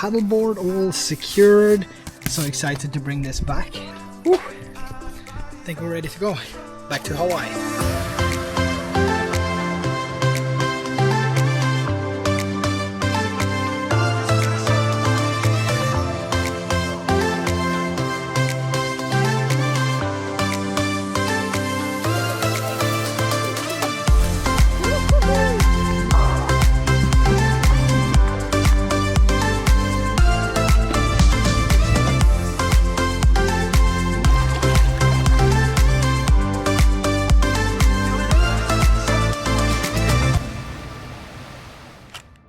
paddleboard all secured. So excited to bring this back. Whew. I think we're ready to go back to Hawaii.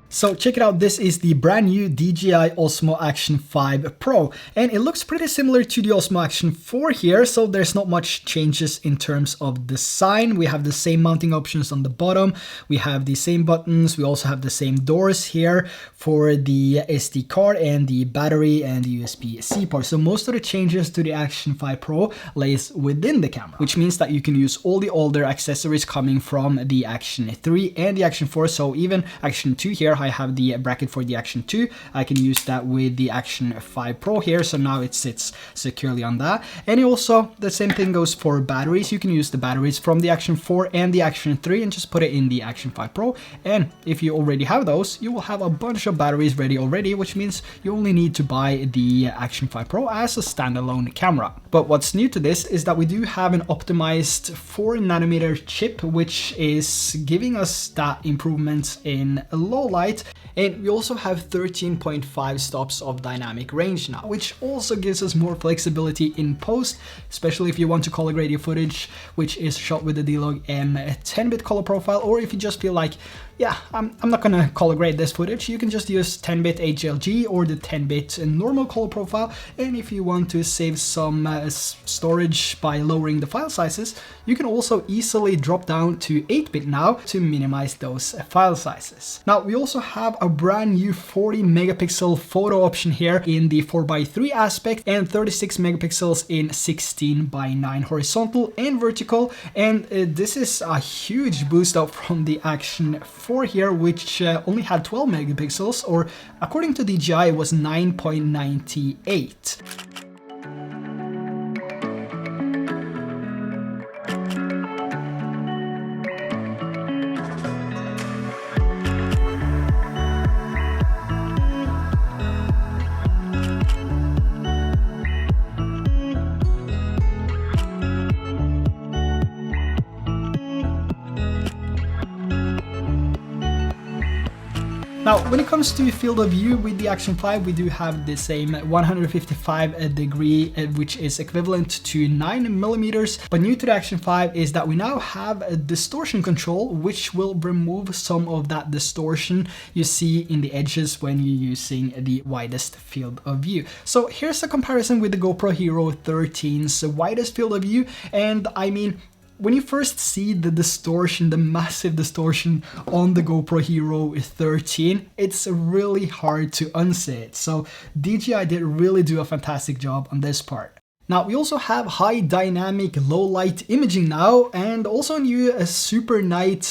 So check it out, this is the brand new DJI Osmo Action 5 Pro, and it looks pretty similar to the Osmo Action 4 here, so there's not much changes in terms of design. We have the same mounting options on the bottom, we have the same buttons, we also have the same doors here for the SD card and the battery and the USB-C port. So most of the changes to the Action 5 Pro lays within the camera, which means that you can use all the older accessories coming from the Action 3 and the Action 4. So even Action 2 here, I have the bracket for the Action 2. I can use that with the Action 5 Pro here, so now it sits securely on that. And also the same thing goes for batteries. You can use the batteries from the Action 4 and the Action 3 and just put it in the Action 5 Pro. And if you already have those, you will have a bunch of batteries ready already, which means you only need to buy the Action 5 Pro as a standalone camera. But what's new to this is that we do have an optimized 4nm chip, which is giving us that improvement in low light. And we also have 13.5 stops of dynamic range now, which also gives us more flexibility in post, especially if you want to color grade your footage, which is shot with the D-Log M 10-bit color profile, or if you just feel like, yeah, I'm not gonna color grade this footage, you can just use 10-bit HLG or the 10-bit normal color profile. And if you want to save some storage by lowering the file sizes, you can also easily drop down to 8-bit now to minimize those file sizes. Now we also have a brand new 40 megapixel photo option here in the 4:3 aspect and 36 megapixels in 16:9 horizontal and vertical. And this is a huge boost up from the Action 4 here, which only had 12 megapixels, or according to DJI it was 9.98. Now, when it comes to field of view with the Action 5, we do have the same 155 degree, which is equivalent to 9mm. But new to the Action 5 is that we now have a distortion control, which will remove some of that distortion you see in the edges when you're using the widest field of view. So here's a comparison with the GoPro Hero 13's widest field of view, and I mean, when you first see the distortion, the massive distortion on the GoPro Hero 13, it's really hard to unsee it. So DJI did really do a fantastic job on this part. Now we also have high dynamic low light imaging now, and also a new super night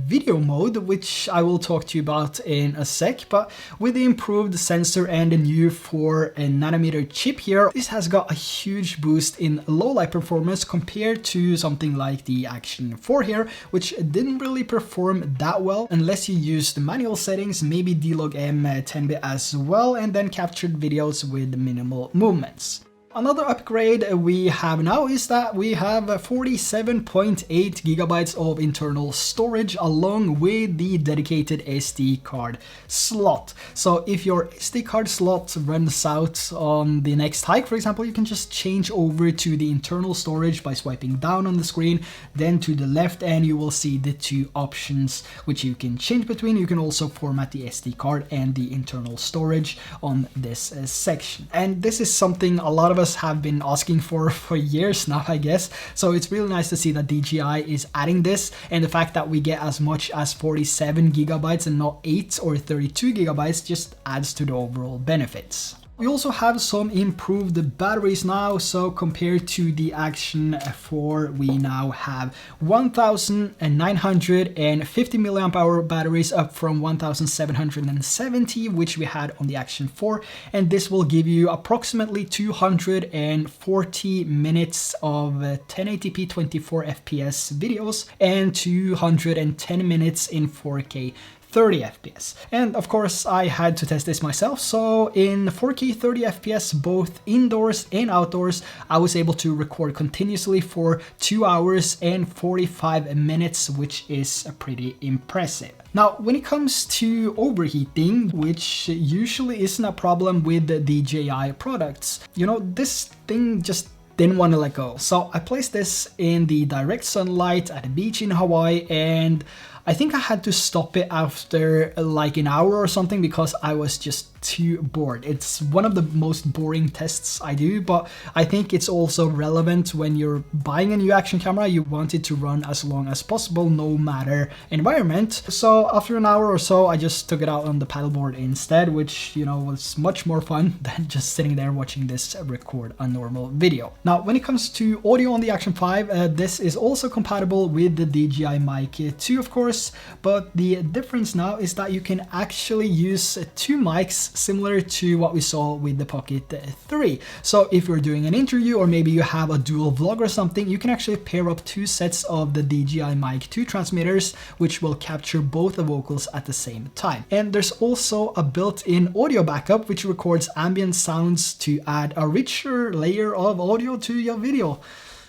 video mode, which I will talk to you about in a sec. But with the improved sensor and the new 4nm chip here, this has got a huge boost in low light performance compared to something like the Action 4 here, which didn't really perform that well unless you used the manual settings, maybe D-Log M 10-bit as well, and then captured videos with minimal movements. Another upgrade we have now is that we have 47.8 gigabytes of internal storage along with the dedicated SD card slot. So if your SD card slot runs out on the next hike, for example, you can just change over to the internal storage by swiping down on the screen, then to the left, and you will see the two options which you can change between. You can also format the SD card and the internal storage on this section. And this is something a lot of us have been asking for years now, I guess. So it's really nice to see that DJI is adding this, and the fact that we get as much as 47 gigabytes and not 8 or 32 gigabytes just adds to the overall benefits. We also have some improved batteries now, so compared to the Action 4, we now have 1950 milliamp hour batteries, up from 1770 which we had on the Action 4, and this will give you approximately 240 minutes of 1080p 24 fps videos and 210 minutes in 4K 30 FPS. And of course I had to test this myself, so in 4K 30 FPS both indoors and outdoors I was able to record continuously for 2 hours and 45 minutes, which is pretty impressive. Now when it comes to overheating, which usually isn't a problem with the DJI products, you know, this thing just didn't want to let go. So I placed this in the direct sunlight at a beach in Hawaii, and I think I had to stop it after like an hour or something because I was just too bored. It's one of the most boring tests I do, but I think it's also relevant when you're buying a new action camera. You want it to run as long as possible no matter environment. So after an hour or so I just took it out on the paddleboard instead, which, you know, was much more fun than just sitting there watching this record a normal video. Now when it comes to audio on the Action 5, this is also compatible with the DJI Mic 2 of course, but the difference now is that you can actually use two mics similar to what we saw with the Pocket 3. So if you're doing an interview or maybe you have a dual vlog or something, you can actually pair up two sets of the DJI Mic 2 transmitters, which will capture both the vocals at the same time. And there's also a built-in audio backup which records ambient sounds to add a richer layer of audio to your video.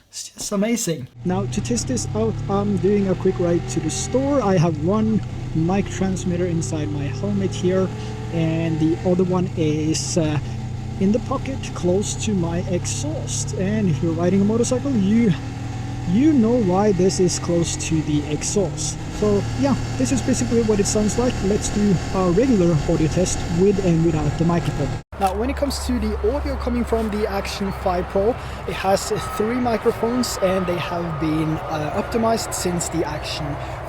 It's just amazing. Now to test this out, I'm doing a quick ride to the store. I have one mic transmitter inside my helmet here, and the other one is in the pocket close to my exhaust. And if you're riding a motorcycle, you know why this is close to the exhaust. So yeah, this is basically what it sounds like. Let's do a regular audio test with and without the microphone. Now when it comes to the audio coming from the Action 5 Pro, it has 3 microphones and they have been optimized since the Action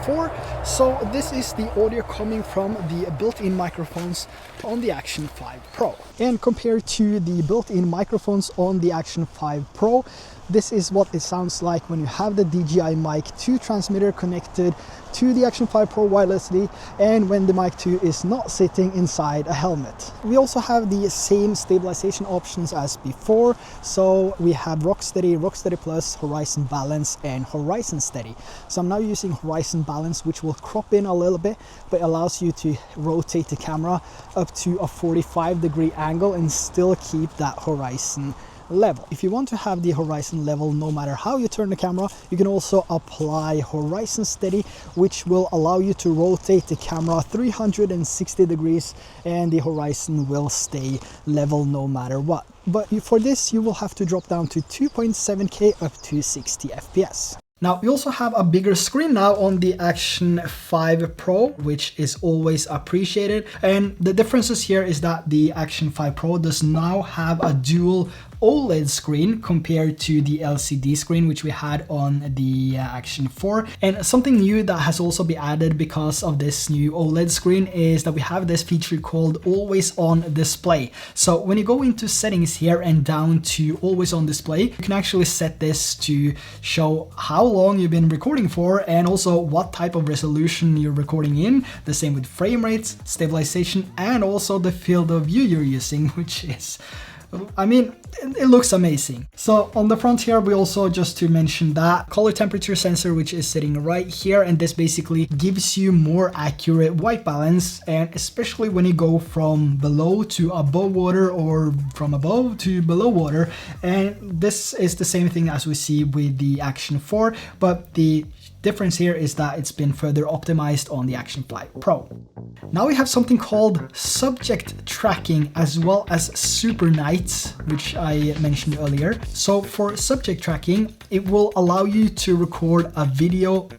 4. So this is the audio coming from the built-in microphones on the Action 5 Pro. And compared to the built-in microphones on the Action 5 Pro, this is what it sounds like when you have the DJI Mic 2 transmitter connected to the Action 5 Pro wirelessly, and when the Mic 2 is not sitting inside a helmet. We also have the same stabilization options as before, so we have Rock Steady, Rock Steady Plus, Horizon Balance and Horizon Steady. So I'm now using Horizon Balance, which will crop in a little bit, but allows you to rotate the camera up to a 45-degree angle and still keep that horizon level. If you want to have the horizon level no matter how you turn the camera, you can also apply Horizon Steady, which will allow you to rotate the camera 360 degrees and the horizon will stay level no matter what. But for this you will have to drop down to 2.7K up to 60 FPS. Now we also have a bigger screen now on the Action 5 Pro, which is always appreciated. And the differences here is that the Action 5 Pro does now have a dual OLED screen compared to the LCD screen which we had on the Action 4. And something new that has also been added because of this new OLED screen is that we have this feature called Always On Display. So when you go into settings here and down to Always On Display, you can actually set this to show how long you've been recording for and also what type of resolution you're recording in. The same with frame rates, stabilization and also the field of view you're using, which is, I mean, it looks amazing. So on the front here, we also, just to mention that color temperature sensor, which is sitting right here, and this basically gives you more accurate white balance, and especially when you go from below to above water or from above to below water. And this is the same thing as we see with the Action 4, but the difference here is that it's been further optimized on the Action 5 Pro. Now we have something called subject tracking as well as super nights, which I mentioned earlier. So for subject tracking, it will allow you to record a video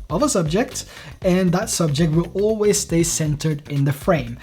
of a subject, and that subject will always stay centered in the frame.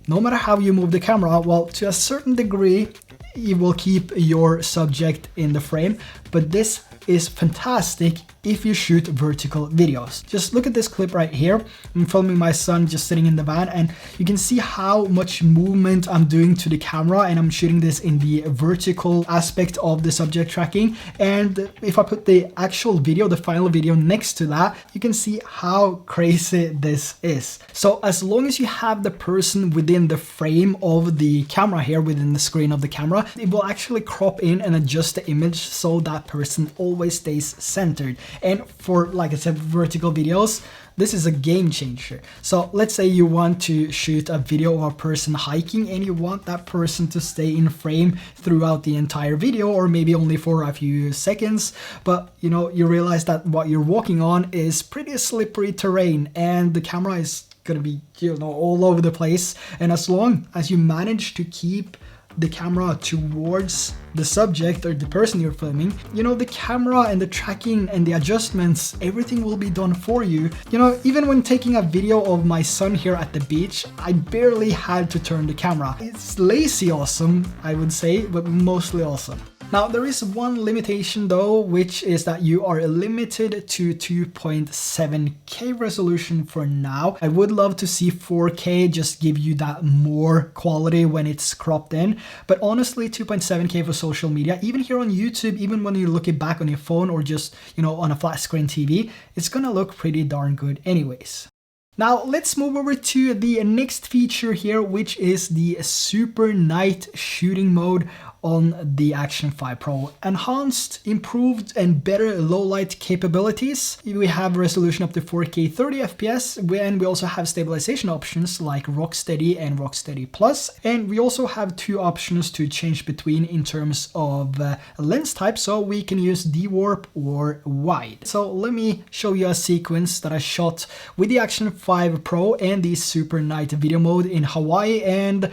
No matter how you move the camera, well, to a certain degree, it will keep your subject in the frame, but this is fantastic if you shoot vertical videos. Just look at this clip right here. I'm filming my son just sitting in the van, and you can see how much movement I'm doing to the camera, and I'm shooting this in the vertical aspect of the subject tracking. And if I put the actual video, the final video next to that, you can see how crazy this is. So as long as you have the person within the frame of the camera here, within the screen of the camera, it will actually crop in and adjust the image so that person always stays centered. And for, like I said, vertical videos, this is a game changer. So let's say you want to shoot a video of a person hiking and you want that person to stay in frame throughout the entire video, or maybe only for a few seconds, but you know, you realize that what you're walking on is pretty slippery terrain and the camera is gonna be, you know, all over the place. And as long as you manage to keep the camera towards the subject or the person you're filming, you know, the camera and the tracking and the adjustments, everything will be done for you. You know, even when taking a video of my son here at the beach, I barely had to turn the camera. It's lazy awesome, I would say, but mostly awesome. Now, there is one limitation though, which is that you are limited to 2.7K resolution for now. I would love to see 4K just give you that more quality when it's cropped in. But honestly, 2.7K for social media, even here on YouTube, even when you look it back on your phone or just, you know, on a flat screen TV, it's gonna look pretty darn good anyways. Now let's move over to the next feature here, which is the Super Night shooting mode on the Action 5 Pro. Enhanced, improved, and better low light capabilities. We have resolution up to 4K 30 FPS, and we also have stabilization options like Rocksteady and Rocksteady Plus. And we also have two options to change between in terms of lens type, so we can use D-Warp or wide. So let me show you a sequence that I shot with the Action 5 Pro and the Super Night video mode in Hawaii, and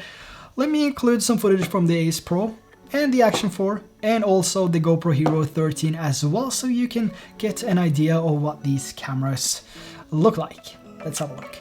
let me include some footage from the Ace Pro and the Action 4 and also the GoPro Hero 13 as well, so you can get an idea of what these cameras look like. Let's have a look.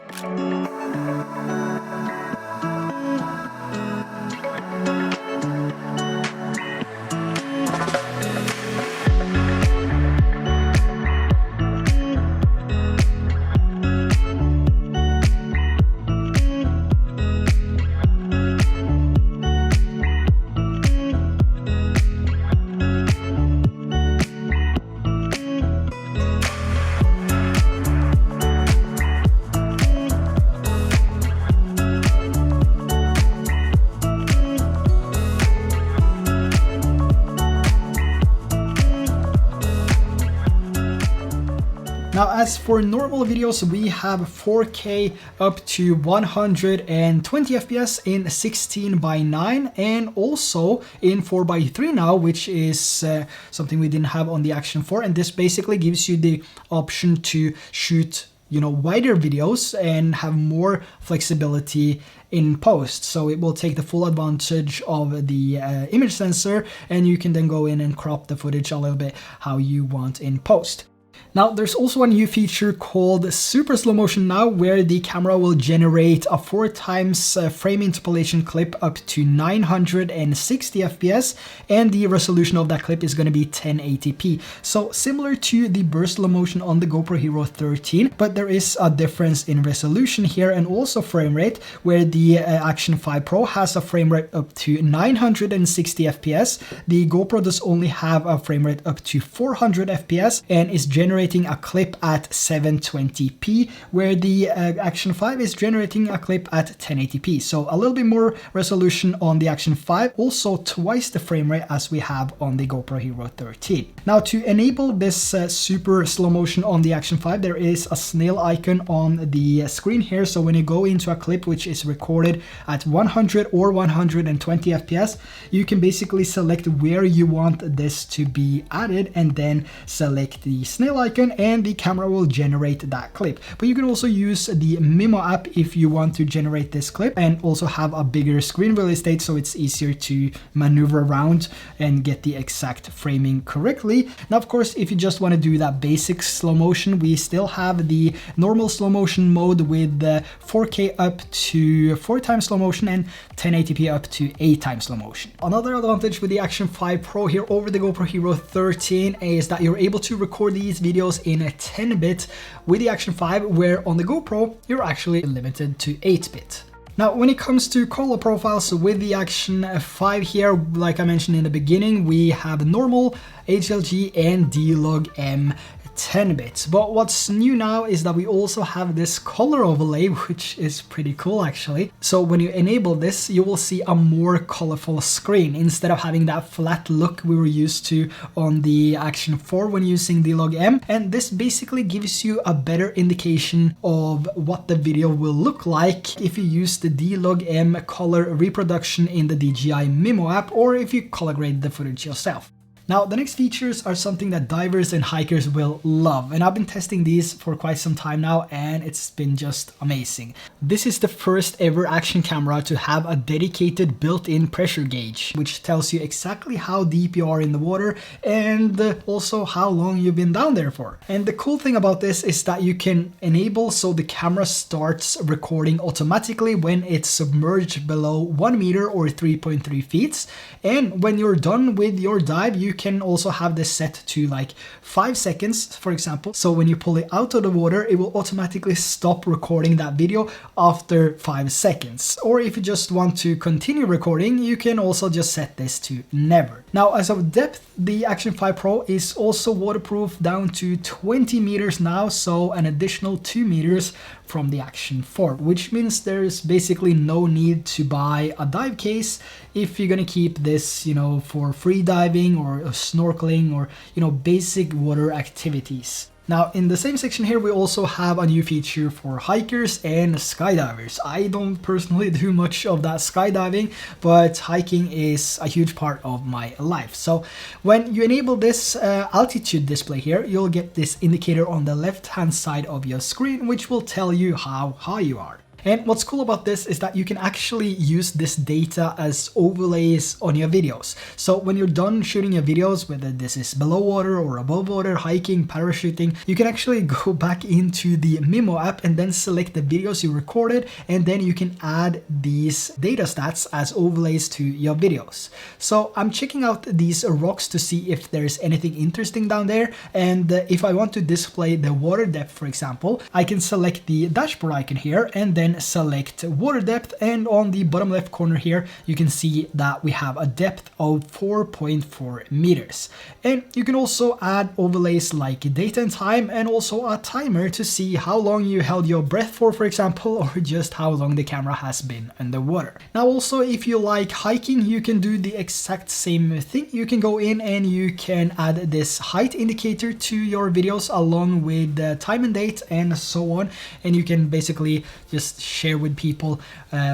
Now, as for normal videos, we have 4K up to 120 FPS in 16:9 and also in 4:3 now, which is something we didn't have on the Action 4. And this basically gives you the option to shoot, you know, wider videos and have more flexibility in post. So it will take the full advantage of the image sensor, and you can then go in and crop the footage a little bit how you want in post. Now, there's also a new feature called Super Slow Motion now, where the camera will generate a 4x frame interpolation clip up to 960 FPS, and the resolution of that clip is going to be 1080p. So similar to the burst slow motion on the GoPro Hero 13, but there is a difference in resolution here and also frame rate, where the Action 5 Pro has a frame rate up to 960 FPS. The GoPro does only have a frame rate up to 400 FPS and is generating a clip at 720p, where the Action 5 is generating a clip at 1080p. So a little bit more resolution on the Action 5, also twice the frame rate as we have on the GoPro Hero 13. Now, to enable this super slow motion on the Action 5, there is a snail icon on the screen here. So when you go into a clip which is recorded at 100 or 120 FPS, you can basically select where you want this to be added and then select the snail icon, and the camera will generate that clip. But you can also use the Mimo app if you want to generate this clip and also have a bigger screen real estate, so it's easier to maneuver around and get the exact framing correctly. Now, of course, if you just want to do that basic slow motion, we still have the normal slow motion mode with 4K up to 4x slow motion and 1080p up to 8x slow motion. Another advantage with the Action 5 Pro here over the GoPro Hero 13 is that you're able to record these videos in a 10-bit with the Action 5, where on the GoPro, you're actually limited to 8-bit. Now, when it comes to color profiles with the Action 5 here, like I mentioned in the beginning, we have normal, HLG, and D-Log-M 10 bits. But what's new now is that we also have this color overlay, which is pretty cool actually. So when you enable this, you will see a more colorful screen instead of having that flat look we were used to on the Action 4 when using D-Log-M. And this basically gives you a better indication of what the video will look like if you use the D-Log-M color reproduction in the DJI Mimo app, or if you color grade the footage yourself. Now, the next features are something that divers and hikers will love, and I've been testing these for quite some time now, and it's been just amazing. This is the first ever action camera to have a dedicated built-in pressure gauge, which tells you exactly how deep you are in the water and also how long you've been down there for. And the cool thing about this is that you can enable so the camera starts recording automatically when it's submerged below 1 meter or 3.3 feet. And when you're done with your dive, you can also have this set to like 5 seconds, for example. So when you pull it out of the water, it will automatically stop recording that video after 5 seconds. Or if you just want to continue recording, you can also just set this to never. Now, as of depth, the Action 5 Pro is also waterproof down to 20 meters now, so an additional 2 meters from the Action 4, which means there's basically no need to buy a dive case if you're gonna keep this, you know, for free diving or snorkeling or, you know, basic water activities. Now, in the same section here, we also have a new feature for hikers and skydivers. I don't personally do much of that skydiving, but hiking is a huge part of my life. So when you enable this altitude display here, you'll get this indicator on the left-hand side of your screen, which will tell you how high you are. And what's cool about this is that you can actually use this data as overlays on your videos. So when you're done shooting your videos, whether this is below water or above water, hiking, parachuting, you can actually go back into the Mimo app and then select the videos you recorded, and then you can add these data stats as overlays to your videos. So I'm checking out these rocks to see if there's anything interesting down there, and if I want to display the water depth, for example, I can select the dashboard icon here and then select water depth, and on the bottom left corner here you can see that we have a depth of 4.4 meters. And you can also add overlays like date and time, and also a timer to see how long you held your breath for example, or just how long the camera has been underwater. Now also, if you like hiking, you can do the exact same thing. You can go in and you can add this height indicator to your videos along with the time and date and so on, and you can basically just share with people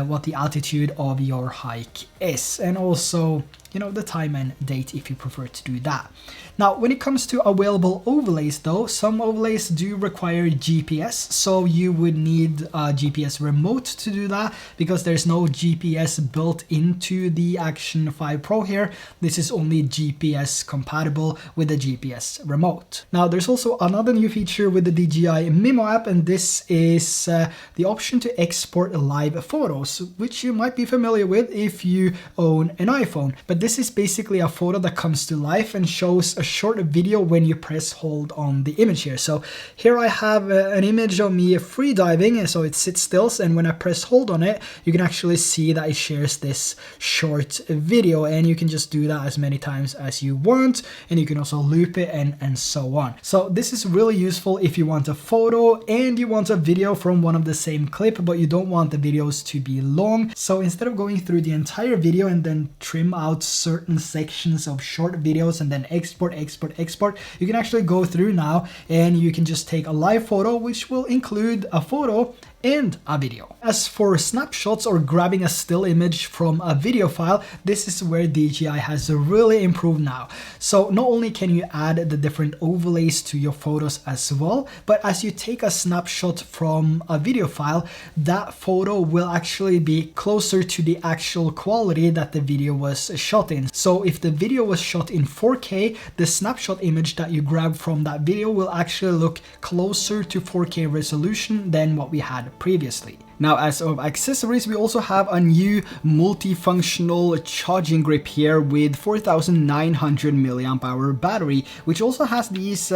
what the altitude of your hike is, and also, you know, the time and date if you prefer to do that. Now, when it comes to available overlays though, some overlays do require GPS, so you would need a GPS remote to do that, because there's no GPS built into the Action 5 Pro here. This is only GPS compatible with the GPS remote. Now, there's also another new feature with the DJI Mimo app, and this is the option to export live photos, which you might be familiar with if you own an iPhone. But this is basically a photo that comes to life and shows a short video when you press hold on the image here. So here I have an image of me free diving, and so it sits still, and when I press hold on it, you can actually see that it shares this short video, and you can just do that as many times as you want, and you can also loop it and so on. So this is really useful if you want a photo and you want a video from one of the same clip, but you don't want the videos to be long. So instead of going through the entire video and then trim out certain sections of short videos and then export, you can actually go through now and you can just take a live photo, which will include a photo and a video. As for snapshots or grabbing a still image from a video file, this is where DJI has really improved now. So not only can you add the different overlays to your photos as well, but as you take a snapshot from a video file, that photo will actually be closer to the actual quality that the video was shot in. So if the video was shot in 4K, the snapshot image that you grab from that video will actually look closer to 4K resolution than what we had previously. Now, as of accessories, we also have a new multifunctional charging grip here with 4900 milliamp hour battery, which also has these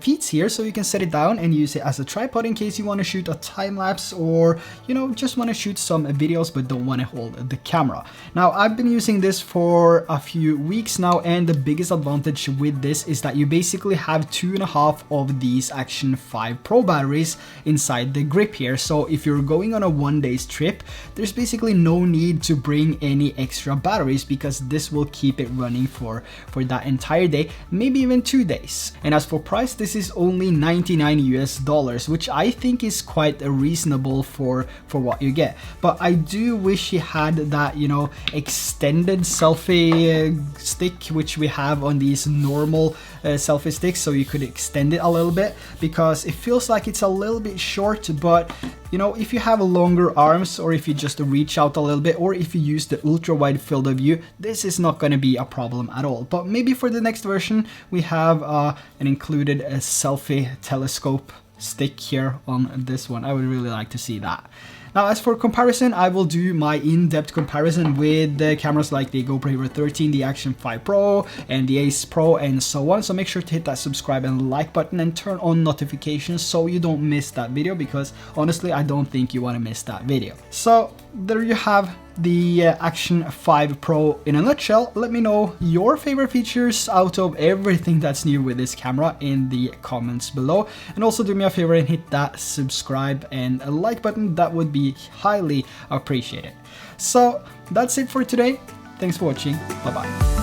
feet here, so you can set it down and use it as a tripod in case you want to shoot a time lapse, or you know, just want to shoot some videos but don't want to hold the camera. Now, I've been using this for a few weeks now, and the biggest advantage with this is that you basically have 2.5 of these Action 5 Pro batteries inside the grip here. So if you're going on a 1-day trip, there's basically no need to bring any extra batteries, because this will keep it running for that entire day, maybe even 2 days. And as for price, this is only $99 US, which I think is quite reasonable for what you get. But I do wish you had that, you know, extended selfie stick, which we have on these normal selfie sticks, so you could extend it a little bit, because it feels like it's a little bit short. But you know, if you have longer arms, or if you just reach out a little bit, or if you use the ultra wide field of view, this is not going to be a problem at all. But maybe for the next version, we have an included selfie telescope stick here on this one. I would really like to see that. Now, as for comparison, I will do my in-depth comparison with the cameras like the GoPro Hero 13, the Action 5 Pro, and the Ace Pro, and so on. So make sure to hit that subscribe and like button and turn on notifications so you don't miss that video, because honestly, I don't think you want to miss that video. So there you have the Action 5 Pro in a nutshell. Let me know your favorite features out of everything that's new with this camera in the comments below, and also do me a favor and hit that subscribe and a like button. That would be highly appreciated. So that's it for today. Thanks for watching. Bye bye.